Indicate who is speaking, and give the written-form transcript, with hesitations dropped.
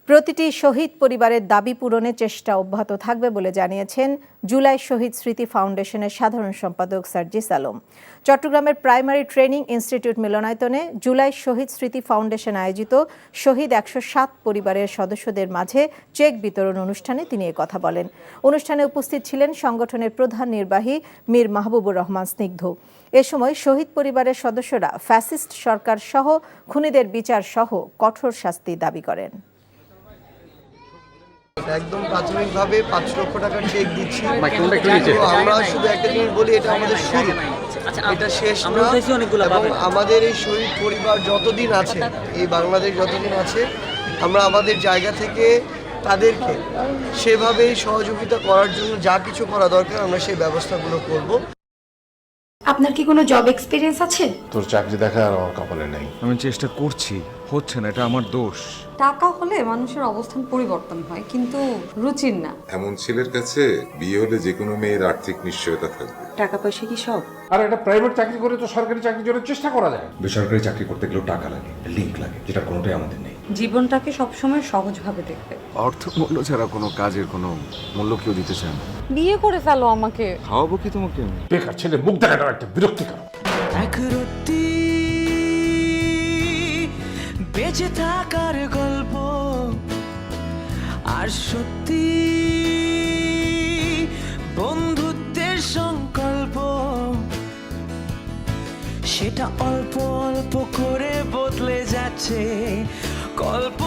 Speaker 1: প্রতিটি শহীদ পরিবারের দাবি পূরণের চেষ্টা অব্যাহত থাকবে বলে জানিয়েছেন জুলাই শহীদ স্মৃতি ফাউন্ডেশনের সাধারণ সম্পাদক সার্জিস আলম। চট্টগ্রামের প্রাইমারি ট্রেনিং ইনস্টিটিউট মিলনায়তনে জুলাই শহীদ স্মৃতি ফাউন্ডেশন আয়োজিত শহীদ ১০৭ পরিবারের সদস্যদের মাঝে চেক বিতরণ অনুষ্ঠানে তিনি কথা বলেন। অনুষ্ঠানে উপস্থিত ছিলেন সংগঠনের প্রধান নির্বাহী মীর মাহবুবুর রহমান স্নিগ্ধ। এ সময় শহীদ পরিবারের সদস্যরা ফ্যাসিস্ট সরকার সহ খুনিদের বিচার সহ কঠোর শাস্তি দাবি করেন।
Speaker 2: একদম প্রাথমিকভাবে ৫ লক্ষ টাকার চেক দিচ্ছি। আমরা শুধু একটা জিনিস বলি, এটা আমাদের শুরু, এটা শেষ না। এবং আমাদের এই শহীদ পরিবার যতদিন আছে, এই বাংলাদেশ যতদিন আছে, আমরা আমাদের জায়গা থেকে তাদেরকে সেভাবেই সহযোগিতা করার জন্য যা কিছু করা দরকার আমরা সেই ব্যবস্থাগুলো করব।
Speaker 3: আপনার কি কোনো জব এক্সপিরিয়েন্স আছে?
Speaker 4: তোর চাকরি দেখা আর আমার কপালে নেই।
Speaker 5: আমি চেষ্টা করছি, হচ্ছে না, এটা আমার দোষ।
Speaker 6: টাকা হলে মানুষের অবস্থান পরিবর্তন হয়, কিন্তু রুচির না।
Speaker 7: এমন ছেলের কাছে বিয়ে হলে যে কোনো মেয়ের আর্থিক নিশ্চয়তা থাকবে।
Speaker 6: টাকা পয়সা কি সব?
Speaker 4: আর একটা প্রাইভেট চাকরি করে তো সরকারি চাকরির জন্য চেষ্টা করা যায়।
Speaker 8: বেসরকারি চাকরি করতে গেলেও টাকা লাগে, লিঙ্ক লাগে, যেটা কোনোটাই আমাদের নেই।
Speaker 6: জীবনটাকে সবসময় সহজভাবে দেখবে।
Speaker 5: অর্থ মূল্য ছাড়া কোনো কাজের কোনো মূল্য কেউ দিতে চায় না।
Speaker 6: বিয়ে করে ফেলো আমাকে।
Speaker 5: খাওয়াবো কি তোমাকে আমি?
Speaker 4: বেকার ছেলে মুখ দেখাটা একটা বিরক্তিকর।
Speaker 9: এক রত্তি বেঁচে থাকার গল্প, আর সত্যি বন্ধুত্বের সংকল্প, সেটা অল্প অল্প করে বদলে যাচ্ছে। কল্প